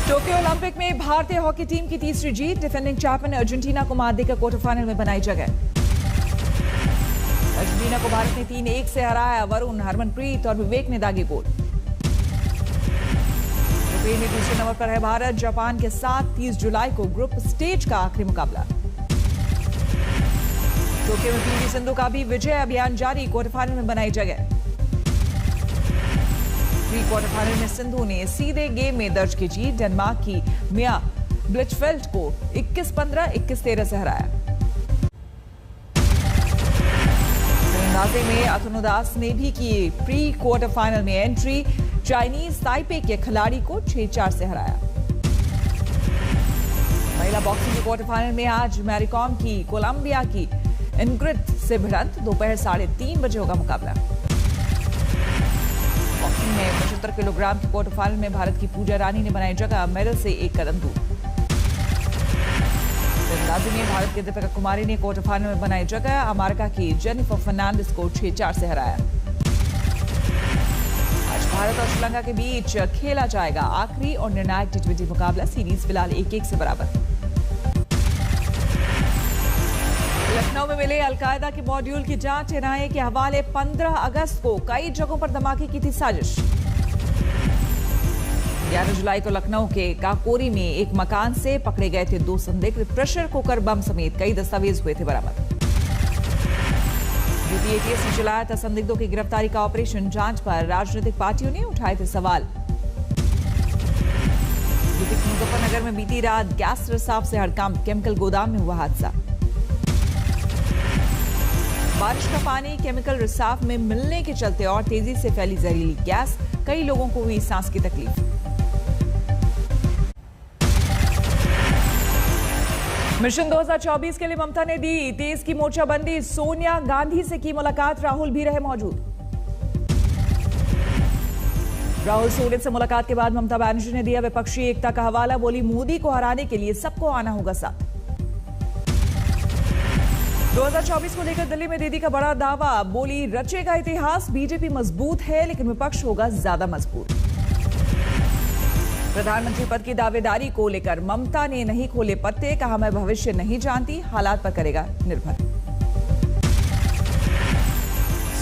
Tokyo Olympic में भारतीय hockey team की तीसरी जीत। डिफेंडिंग चैंपियन अर्जेंटीना को मात देकर क्वार्टर फाइनल में बनाई जगह। अर्जेंटीना को भारत ने 3-1 से हराया। वरुण, हरमनप्रीत और विवेक ने दागे गोल। ग्रुप ए में दूसरे नंबर पर है भारत। जापान के साथ 30 जुलाई को ग्रुप स्टेज का आखिरी मुकाबला। टोक्यो में पीवी सिंधु का भी विजय अभियान जारी। क्वार्टर फाइनल में बनाई जगह। प्री क्वार्टर फाइनल में सिंधु ने सीधे गेम में दर्ज की जीत। डेनमार्क की मिया ब्लिचफेल्ड को 21-15, 21-13 से हराया। तीरंदाजी में अतनुदास ने भी की प्री क्वार्टर फाइनल में एंट्री। चाइनीज ताइपे के खिलाड़ी को 6-4 से हराया। महिला बॉक्सिंग के क्वार्टर फाइनल में आज मैरीकॉम की कोलंबिया की इनग्रिड से भिड़ंत। दोपहर 3:30 बजे होगा मुकाबला। बॉक्सिंग में 75 किलोग्राम के क्वार्टर फाइनल में भारत की पूजा रानी ने बनाई जगह। मेडल से एक कदम दूर। तीरंदाजी में भारत की दीपिका कुमारी ने क्वार्टर फाइनल में बनाई जगह। अमेरिका की जेनिफर फर्नांडिस को 6-4 से हराया। आज भारत और श्रीलंका के बीच खेला जाएगा आखिरी और निर्णायक T20 मुकाबला। सीरीज फिलहाल 1-1 से बराबर। लखनऊ में मिले अलकायदा के मॉड्यूल की जांच। एनआईए के हवाले 15 अगस्त को कई जगहों पर धमाके की थी साजिश। 11 जुलाई को लखनऊ के काकोरी में एक मकान से पकड़े गए थे 2 संदिग्ध। प्रेशर कुकर बम समेत कई दस्तावेज हुए थे बरामद। यूपी एटीएस ने चलाया था संदिग्धों की गिरफ्तारी का ऑपरेशन। जांच पर राजनीतिक पार्टियों ने उठाए थे सवाल। यूपी के मुजफ्फरनगर में बीती रात गैस रिसाव से हड़कंप। केमिकल गोदाम में हुआ हादसा। बारिश का पानी केमिकल रिसाव में मिलने के चलते और तेजी से फैली जहरीली गैस। कई लोगों को हुई सांस की तकलीफ। मिशन 2024 के लिए ममता ने दी तेज की मोर्चाबंदी। सोनिया गांधी से की मुलाकात। राहुल भी रहे मौजूद। राहुल सोनिया से मुलाकात के बाद ममता बनर्जी ने दिया विपक्षी एकता का हवाला। बोली, मोदी को हराने के लिए सबको आना होगा साथ। 2024 को लेकर दिल्ली में दीदी का बड़ा दावा। बोली, रचेगा इतिहास। बीजेपी मजबूत है लेकिन विपक्ष होगा ज्यादा मजबूत। प्रधानमंत्री पद की दावेदारी को लेकर ममता ने नहीं खोले पत्ते। कहा, मैं भविष्य नहीं जानती, हालात पर करेगा निर्भर।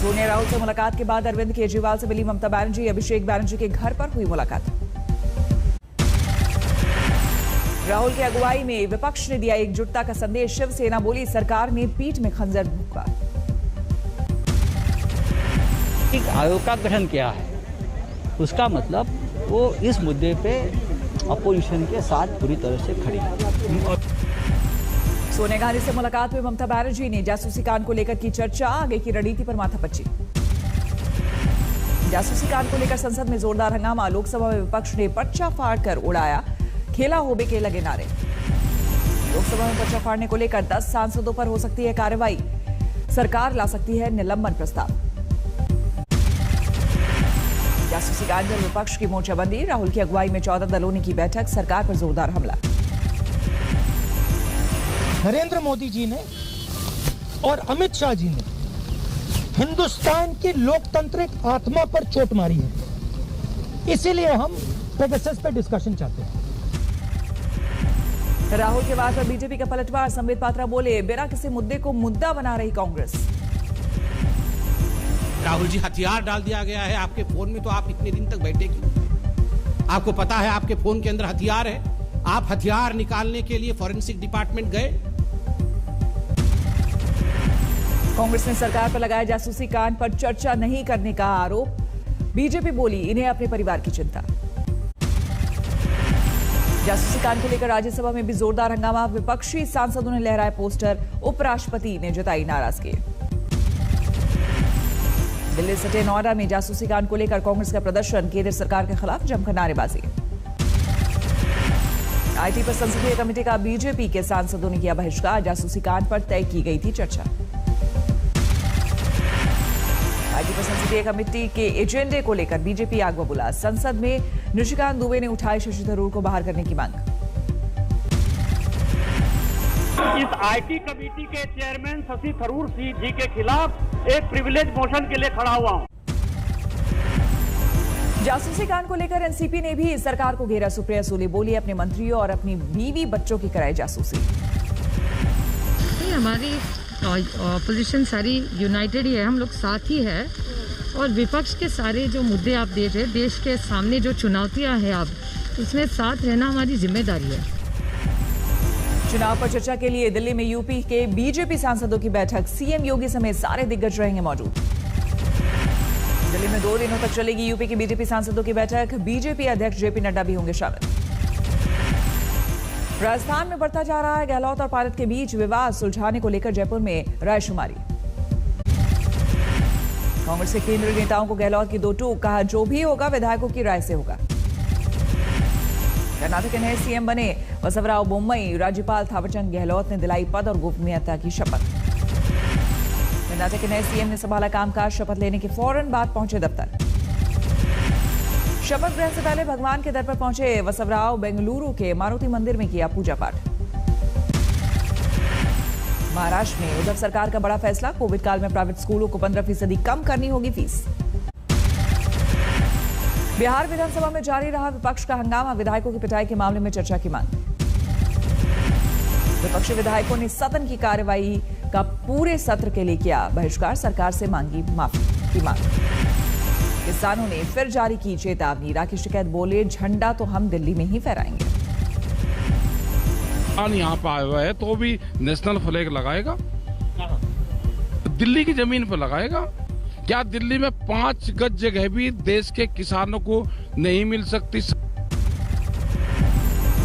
सोनिया राहुल से मुलाकात के बाद अरविंद केजरीवाल से मिली ममता बनर्जी। अभिषेक बनर्जी के घर पर हुई मुलाकात। राहुल की अगुवाई में विपक्ष ने दिया एकजुटता का संदेश। शिवसेना बोली, सरकार ने पीठ में खंजर भोंका। एक आयोग का गठन किया है, उसका मतलब वो इस मुद्दे पे अपोजिशन के साथ पूरी तरह से खड़ी है। सोनिया गांधी से मुलाकात में ममता बनर्जी ने जासूसी कांड को लेकर की चर्चा। आगे की रणनीति पर माथापच्ची। जासूसी कांड को लेकर संसद में जोरदार हंगामा। लोकसभा में विपक्ष ने पर्चा फाड़कर उड़ाया। खेला होबे के लगे नारे। लोकसभा में पर्चा फाड़ने को लेकर 10 सांसदों पर हो सकती है कार्रवाई। सरकार ला सकती है निलंबन प्रस्ताव। जासूसी कांड पर विपक्ष की मोर्चाबंदी। राहुल की अगुवाई में 14 दलों ने की बैठक। सरकार पर जोरदार हमला। नरेंद्र मोदी जी ने और अमित शाह जी ने हिंदुस्तान की लोकतांत्रिक आत्मा पर चोट मारी है। इसीलिए हम पेगासस पे डिस्कशन चाहते हैं। राहुल के बाद बीजेपी का पलटवार। संबित पात्रा बोले, बिना किसी मुद्दे को मुद्दा बना रही कांग्रेस। राहुल जी, हथियार डाल दिया गया है आपके फोन में, तो आप इतने दिन तक बैठे क्यों? आपको पता है आपके फोन के अंदर हथियार है। आप हथियार निकालने के लिए फॉरेंसिक डिपार्टमेंट गए। कांग्रेस ने सरकार पर लगाया जासूसी कांड पर चर्चा नहीं करने का आरोप। बीजेपी बोली, इन्हें अपने परिवार की चिंता। जासूसी कांड को लेकर राज्यसभा में भी जोरदार हंगामा। विपक्षी सांसदों ने लहराए पोस्टर। उपराष्ट्रपति ने जताई नाराजगी। दिल्ली सटे नोएडा में जासूसी कांड को लेकर कांग्रेस का प्रदर्शन। केंद्र सरकार के खिलाफ जमकर नारेबाजी। आईटी पर संसदीय कमेटी का बीजेपी के सांसदों ने किया बहिष्कार। जासूसी कांड पर तय की गई थी चर्चा। आईटी पर संसदीय कमेटी के एजेंडे को लेकर बीजेपी आग बबूला। संसद में निशिकांत दुबे ने उठाई शशि थरूर को बाहर करने की मांग। इस आईटी कमेटी के चेयरमैन शशि थरूर जी के खिलाफ एक प्रिविलेज मोशन के लिए खड़ा हुआ हूं। जासूसी कांड को लेकर एनसीपी ने भी सरकार को घेरा। सुप्रिया सूले बोली अपने मंत्रियों और अपनी बीवी बच्चों की कराई जासूसी। हमारी ऑपोजिशन सारी यूनाइटेड ही है, हम लोग साथ ही है और विपक्ष के सारे जो मुद्दे आप दे रहे, देश के सामने जो चुनौतियां हैं अब, उसमें साथ रहना हमारी जिम्मेदारी है। चुनाव पर चर्चा के लिए दिल्ली में यूपी के बीजेपी सांसदों की बैठक। सीएम योगी समेत सारे दिग्गज रहेंगे मौजूद। दिल्ली में 2 दिनों तक चलेगी यूपी की बीजेपी सांसदों की बैठक। बीजेपी अध्यक्ष जेपी नड्डा भी होंगे शामिल। राजस्थान में बढ़ता जा रहा है गहलोत और पायलट के बीच विवाद सुलझाने को लेकर जयपुर में रायशुमारी। कांग्रेस के केंद्रीय नेताओं को गहलोत की 2 टूक, कहा जो भी होगा विधायकों की राय से होगा। कर्नाटक के नए सीएम बने बसवराव बोम्मई। राज्यपाल थावरचंद गहलोत ने दिलाई पद और गोपनीयता की शपथ। कर्नाटक के नए सीएम ने संभाला कामकाज। शपथ लेने के फौरन बाद पहुंचे दफ्तर। शपथ ग्रहण से पहले भगवान के दर पर पहुंचे बसवराव। बेंगलुरु के मारुति मंदिर में किया पूजा पाठ। महाराष्ट्र में उद्धव सरकार का बड़ा फैसला। कोविड काल में प्राइवेट स्कूलों को 15% कम करनी होगी फीस। बिहार विधानसभा में जारी रहा विपक्ष का हंगामा। विधायकों की पिटाई के मामले में चर्चा की मांग। विपक्षी विधायकों ने सदन की कार्यवाही का पूरे सत्र के लिए किया बहिष्कार। सरकार से मांगी माफी की मांग। किसानों ने फिर जारी की चेतावनी। राकेश टिकैत बोले झंडा तो हम दिल्ली में ही फहराएंगे। यहाँ पर आया हुआ है तो भी नेशनल फ्लैग लगाएगा, दिल्ली की जमीन पर लगाएगा। क्या दिल्ली में 5 गज जगह भी देश के किसानों को नहीं मिल सकती?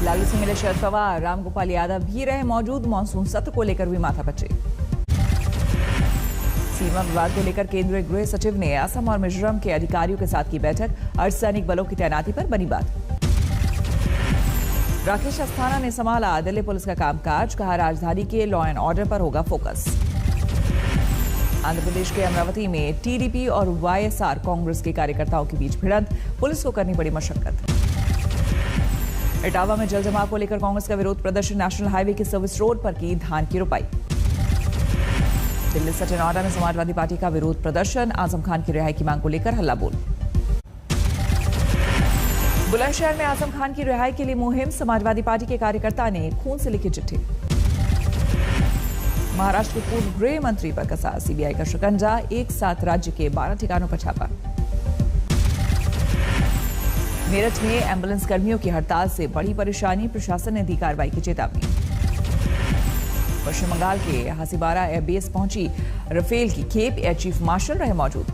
लालू से मिले शरद पवार। रामगोपाल यादव भी रहे मौजूद। मानसून सत्र को लेकर भी माथापच्ची। सीमा विवाद को लेकर केंद्रीय गृह सचिव ने असम और मिजोरम के अधिकारियों के साथ की बैठक। अर्धसैनिक बलों की तैनाती पर बनी बात। राकेश अस्थाना ने संभाला दिल्ली पुलिस का कामकाज। कहा राजधानी के लॉ एंड ऑर्डर पर होगा फोकस। आंध्र प्रदेश के अमरावती में टीडीपी और वाईएसआर कांग्रेस के कार्यकर्ताओं के बीच भिड़ंत। पुलिस को करनी पड़ी मशक्कत। इटावा में जल जमाव को लेकर कांग्रेस का विरोध प्रदर्शन। नेशनल हाईवे के सर्विस रोड पर की धान की रोपाई। दिल्ली सचिन नोएडा में समाजवादी पार्टी का विरोध प्रदर्शन। आजम खान की रिहाई की मांग को लेकर हल्ला बोल। बुलंदशहर में आजम खान की रिहाई के लिए मुहिम। समाजवादी पार्टी के कार्यकर्ता ने खून से लिखी चिट्ठी। महाराष्ट्र के पूर्व गृह मंत्री पर कसा सीबीआई का शिकंजा। एक साथ राज्य के 12 ठिकानों पर छापा। मेरठ में एम्बुलेंस कर्मियों की हड़ताल से बड़ी परेशानी। प्रशासन ने दी कार्रवाई की चेतावनी। पश्चिम बंगाल के हासीबारा एयरबेस पहुंची राफेल की खेप। एयर चीफ मार्शल रहे मौजूद।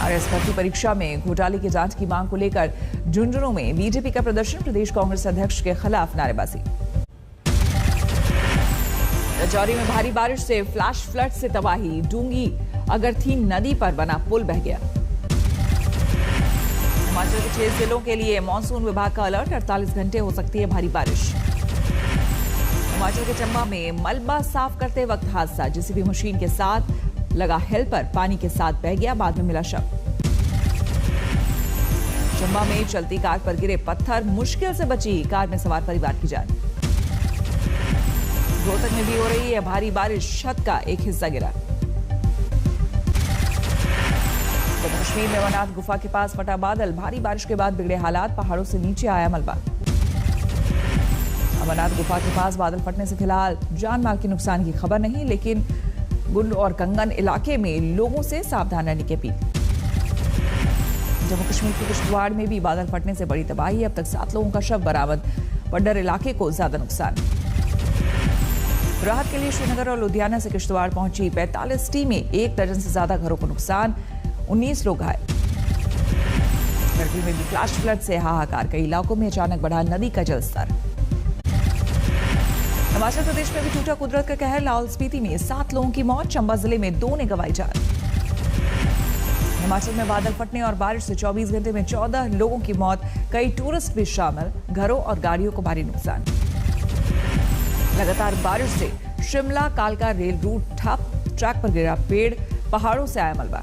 आरएस भर्ती परीक्षा में घोटाले की जांच की मांग को लेकर झुंझुनू में बीजेपी का प्रदर्शन। प्रदेश कांग्रेस अध्यक्ष के खिलाफ नारेबाजी। राजौरी में भारी बारिश से फ्लैश फ्लड से तबाही। डूंगी अगरथी नदी पर बना पुल बह गया। हिमाचल के 6 जिलों के लिए मानसून विभाग का अलर्ट। 48 घंटे हो सकती है भारी बारिश। हिमाचल के चंबा में मलबा साफ करते वक्त हादसा। जेसीबी मशीन के साथ लगा हेल्पर पानी के साथ बह गया। बाद में मिला शव। चंबा में चलती कार पर गिरे पत्थर। मुश्किल से बची कार में सवार परिवार की जान। रोहतक में भी हो रही है भारी बारिश। छत का एक हिस्सा गिरा। जम्मू कश्मीर में अमरनाथ गुफा के पास फटा बादल। भारी बारिश के बाद बिगड़े हालात। पहाड़ों से नीचे आया मलबा। अमरनाथ गुफा के पास बादल फटने से फिलहाल जान माल के नुकसान की खबर नहीं, लेकिन गुंड और कंगन इलाके में लोगों से सावधान रहने की अपील। जम्मू कश्मीर के किश्तवाड़ में भी बादल फटने से बड़ी तबाही। अब तक 7 लोगों का शव बरामद। पड्डर इलाके को ज्यादा नुकसान। राहत के लिए श्रीनगर और लुधियाना से किश्तवाड़ पहुंची 45 टीमें। 1 दर्जन से ज्यादा घरों को नुकसान। 19 लोग घायल। करगिल में भी फ्लैश फ्लड से हाहाकार। कई इलाकों में अचानक बढ़ा नदी का जलस्तर। हिमाचल प्रदेश में भी टूटा कुदरत का कहर। लाहौल स्पीति में 7 लोगों की मौत। चंबा जिले में 2 ने गंवाई जान। हिमाचल में बादल फटने और बारिश से 24 घंटे में 14 लोगों की मौत। कई टूरिस्ट भी शामिल। घरों और गाड़ियों को भारी नुकसान। लगातार बारिश से शिमला कालका रेल रूट ठप। ट्रैक पर गिरा पेड़। पहाड़ों से आया मलबा।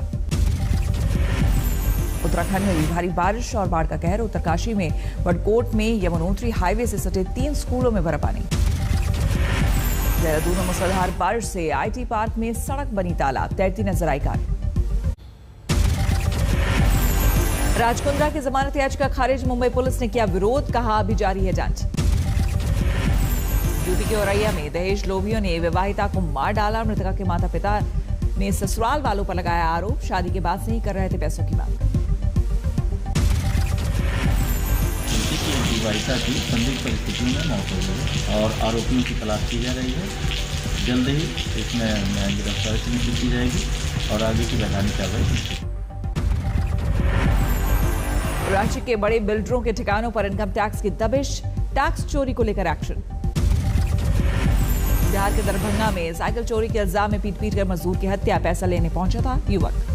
उत्तराखंड में भी भारी बारिश और बाढ़ का कहर। उत्तरकाशी में बड़कोट में यमुनोत्री हाईवे से सटे 3 स्कूलों में भरा पानी। देहरादून में मूसलाधार बारिश से आईटी पार्क में सड़क बनी तालाब। तैरती नजर आई कार। राजकुंद्रा की जमानत याचिका खारिज, मुंबई पुलिस ने किया विरोध, कहा अभी जारी है जांच। यूपी के औरैया में दहेज लोभियों ने विवाहिता को मार डाला, मृतका के माता पिता ने ससुराल वालों पर लगाया आरोप, शादी के बाद से ही कर रहे थे पैसों की मांग। विवाहिता की संदिग्ध परिस्थितियों में मौत हो गई और आरोपियों की तलाश की जा रही है। जल्द ही इसमें गिरफ्तारी सुनिश्चित की जाएगी और आगे की वैधानिक कार्रवाई। राज्य के बड़े बिल्डरों के ठिकानों पर इनकम टैक्स की दबिश, टैक्स चोरी को लेकर एक्शन। बिहार के दरभंगा में साइकिल चोरी के इल्जाम में पीट कर मजदूर की हत्या, पैसा लेने पहुंचा था युवक।